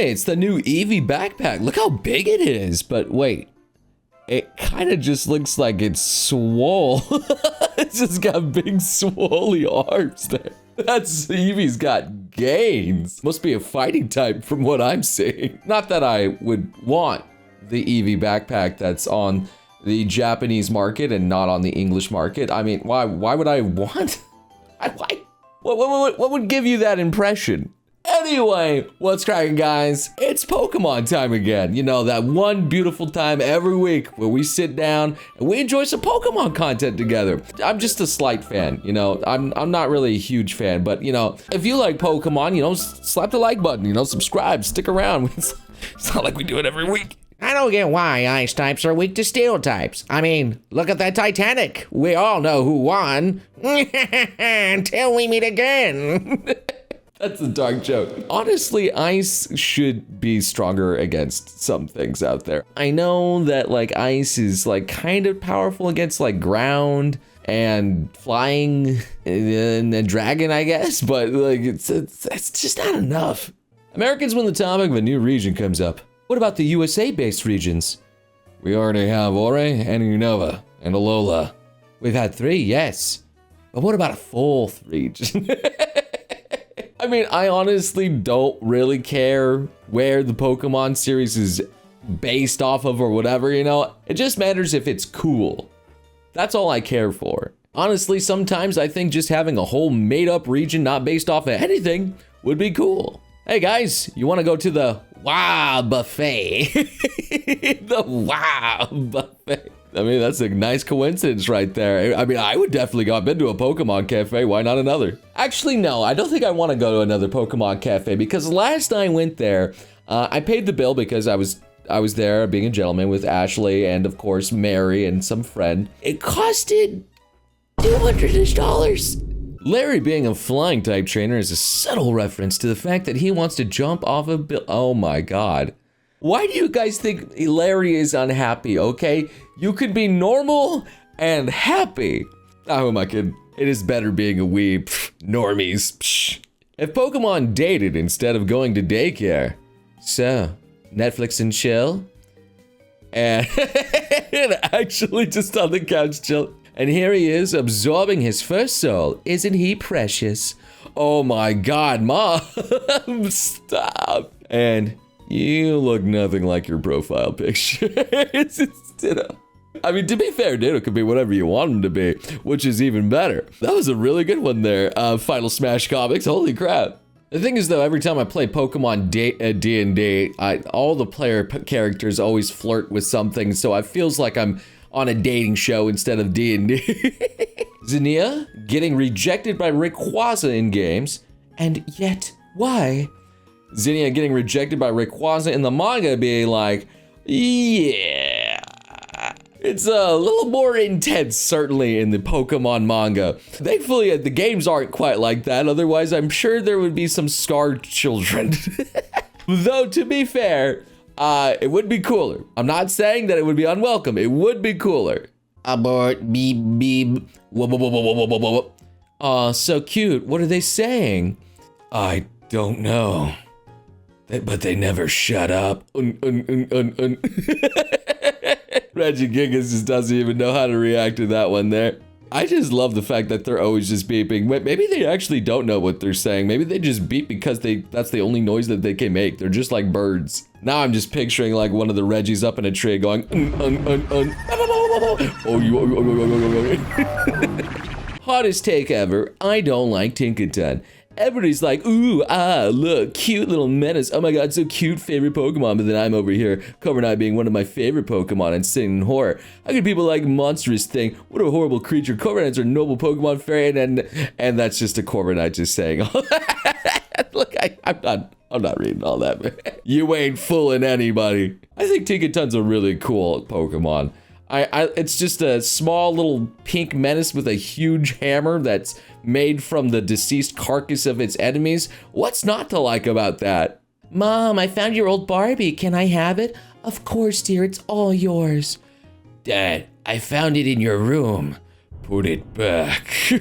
Hey, it's the new Eevee backpack. Look how big it is. But wait, it kind of just looks like it's swole. It's just got big swolley arms there. That's Eevee's got gains. Must be a fighting type from what I'm seeing. Not that I would want the Eevee backpack that's on the Japanese market and not on the English market. I mean, why would I want? Why? What would give you that impression? Anyway, what's cracking, guys? It's Pokemon time again. You know, that one beautiful time every week where we sit down and we enjoy some Pokemon content together. I'm just a slight fan, you know. I'm not really a huge fan, but you know, if you like Pokemon, you know, slap the like button, you know, subscribe, stick around. It's not like we do it every week. I don't get why ice types are weak to steel types. I mean, look at that Titanic. We all know who won. Until we meet again. That's a dark joke. Honestly, ice should be stronger against some things out there. I know that like ice is like kind of powerful against like ground and flying and a dragon, I guess, but like it's just not enough. Americans, when the topic of a new region comes up, what about the USA-based regions? We already have Ore and Unova and Alola. We've had 3, yes. But what about a 4th region? I mean, I honestly don't really care where the Pokemon series is based off of or whatever, you know? It just matters if it's cool. That's all I care for. Honestly, sometimes I think just having a whole made-up region not based off of anything would be cool. Hey guys, you want to go to the Wow Buffet? The Wow Buffet. I mean, that's a nice coincidence right there. I mean, I would definitely go. I've been to a Pokemon cafe. Why not another? Actually, no, I don't think I want to go to another Pokemon cafe because last I went there, I paid the bill because I was there being a gentleman with Ashley and, of course, Mary and some friend. It costed $200. Larry being a flying type trainer is a subtle reference to the fact that he wants to jump off a bill. Oh my God. Why do you guys think Larry is unhappy, okay? You could be normal and happy. Oh, who am I kidding? It is better being a weeb. Normies. Psh. If Pokemon dated instead of going to daycare. So, Netflix and chill? And actually just on the couch chill. And here he is absorbing his first soul. Isn't he precious? Oh my God, Mom. Stop. And you look nothing like your profile picture. It's Ditto. I mean, to be fair, Ditto could be whatever you want him to be, which is even better. That was a really good one there. Final Smash Comics, holy crap. The thing is though, every time I play Pokemon D&D, all the player characters always flirt with something, so it feels like I'm on a dating show instead of D&D. Zinnia getting rejected by Rayquaza in games, and yet why? Zinnia getting rejected by Rayquaza in the manga being like, yeah. It's a little more intense, certainly, in the Pokemon manga. Thankfully, the games aren't quite like that, otherwise I'm sure there would be some scarred children. Though, to be fair, it would be cooler. I'm not saying that it would be unwelcome. It would be cooler. Abort, beep, beep. Whoa, whoa, whoa, whoa, whoa, whoa, whoa. Aw, so cute. What are they saying? I don't know. But they never shut up. Reggie Gigas just doesn't even know how to react to that one there. I just love the fact that they're always just beeping. Maybe they actually don't know what they're saying. Maybe they just beep because that's the only noise that they can make. They're just like birds. Now I'm just picturing like one of the Reggies up in a tree going, Hottest take ever. I don't like Tinkaton. Everybody's like, ooh, ah, look, cute little menace. Oh my God, so cute, favorite Pokemon. But then I'm over here, Corviknight being one of my favorite Pokemon and sitting in horror. How can people like monstrous thing? What a horrible creature. Corviknights are noble Pokemon fairy, and that's just a Corviknight just saying all that. Look, I'm not reading all that, man. You ain't fooling anybody. I think Tinkaton's a really cool Pokemon. It's just a small little pink menace with a huge hammer that's made from the deceased carcass of its enemies. What's not to like about that? Mom, I found your old Barbie. Can I have it? Of course, dear. It's all yours. Dad, I found it in your room. Put it back.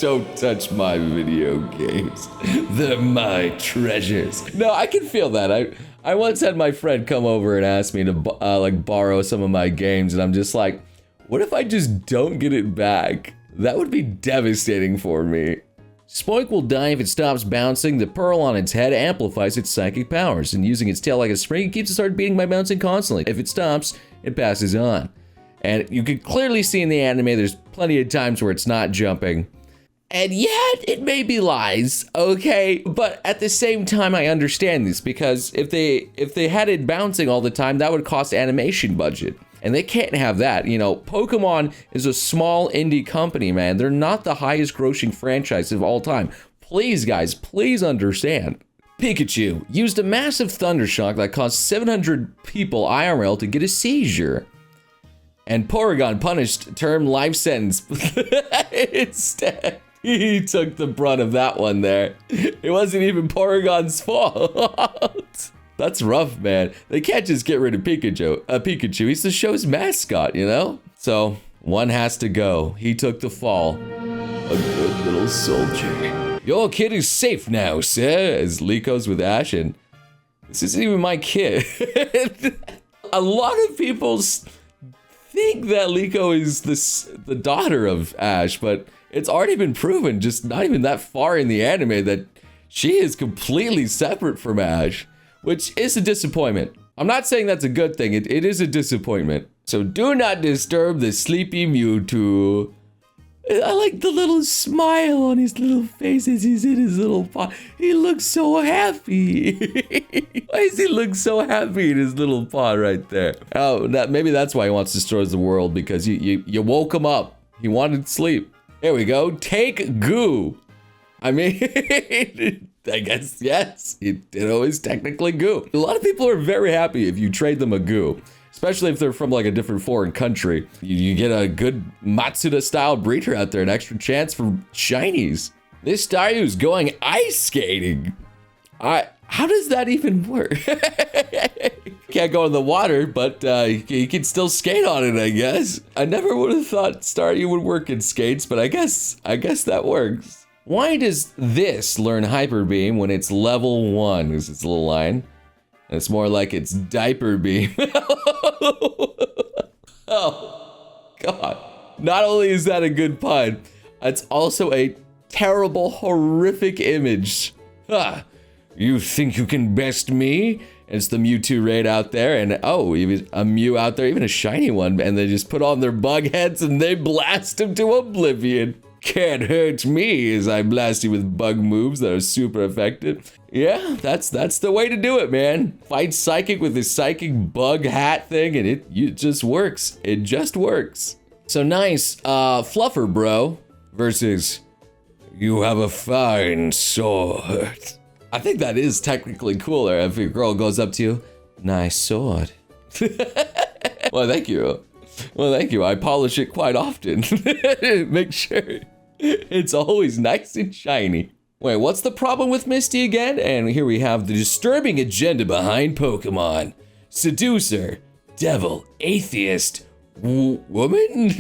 Don't touch my video games. They're my treasures. No, I can feel that. I once had my friend come over and ask me to like borrow some of my games, and I'm just like, what if I just don't get it back? That would be devastating for me. Spoink will die if it stops bouncing. The pearl on its head amplifies its psychic powers, and using its tail like a spring, it keeps its heart beating by bouncing constantly. If it stops, it passes on. And you can clearly see in the anime there's plenty of times where it's not jumping. And yet, it may be lies, okay? But at the same time, I understand this, because if they had it bouncing all the time, that would cost animation budget. And they can't have that. You know, Pokemon is a small indie company, man. They're not the highest grossing franchise of all time. Please, guys, please understand. Pikachu used a massive thunder shock that caused 700 people IRL to get a seizure. And Porygon punished term life sentence. Instead, he took the brunt of that one there. It wasn't even Porygon's fault. That's rough, man. They can't just get rid of Pikachu. He's the show's mascot, you know? So, one has to go. He took the fall. A good little soldier. Your kid is safe now, sir, as Leiko's with Ash, and this isn't even my kid. A lot of people think that Liko is the daughter of Ash, but it's already been proven, just not even that far in the anime, that she is completely separate from Ash, which is a disappointment. I'm not saying that's a good thing, it is a disappointment. So do not disturb the sleepy Mewtwo. I like the little smile on his little face as he's in his little pot. He looks so happy. Why does he look so happy in his little pot right there? Oh, maybe that's why he wants to destroy the world, because you woke him up. He wanted sleep. There we go. Take goo. I mean, I guess, yes, Ditto is technically goo. A lot of people are very happy if you trade them a goo, especially if they're from like a different foreign country. You get a good Matsuda-style breeder out there, an extra chance for shinies. This Staryu's going ice skating. How does that even work? Can't go in the water, but he can still skate on it, I guess. I never would have thought Staryu would work in skates, but I guess that works. Why does this learn Hyper Beam when it's level 1? Is its little line? And it's more like it's Diaper Beam. Oh, God. Not only is that a good pun, it's also a terrible, horrific image. Ah, you think you can best me? It's the Mewtwo raid out there, and oh, even a Mew out there, even a shiny one, and they just put on their bug heads and they blast him to oblivion. Can't hurt me as I blast you with bug moves that are super effective. Yeah, that's the way to do it, man. Fight Psychic with this Psychic bug hat thing, and it just works. It just works. So nice, Fluffer Bro versus you have a fine sword. I think that is technically cooler if a girl goes up to you, nice sword. Well, thank you. Well, thank you. I polish it quite often. Make sure it's always nice and shiny. Wait, what's the problem with Misty again? And here we have the disturbing agenda behind Pokemon. Seducer, devil, atheist, woman?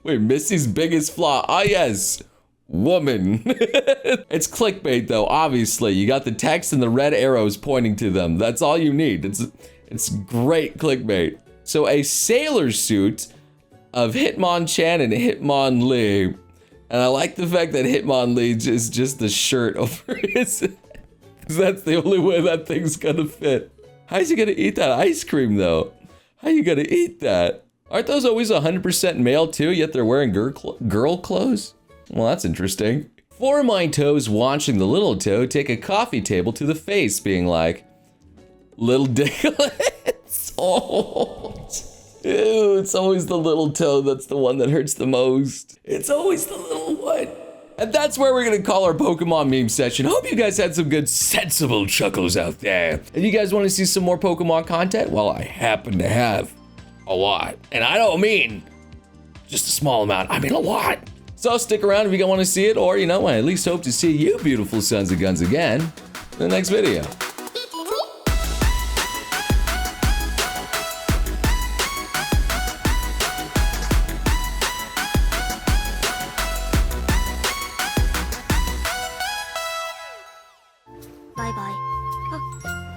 wait, Misty's biggest flaw. Ah, yes, woman. It's clickbait though, obviously. You got the text and the red arrows pointing to them. That's all you need. It's great clickbait. So a sailor suit of Hitmonchan and Hitmonlee. And I like the fact that Hitmonlee is just the shirt over his head. Because that's the only way that thing's gonna fit. How's he gonna eat that ice cream though? How you gonna eat that? Aren't those always 100% male too, yet they're wearing girl clothes? Well, that's interesting. Four of my toes watching the little toe take a coffee table to the face, being like, little dicklets. Oh, ew, it's always the little toe that's the one that hurts the most. It's always the little one. And that's where we're gonna call our Pokemon meme session. Hope you guys had some good sensible chuckles out there. And you guys wanna see some more Pokemon content? Well, I happen to have a lot. And I don't mean just a small amount, I mean a lot. So stick around if you want to see it, or you know, I at least hope to see you beautiful sons of guns again in the next video. バイバイ。あ、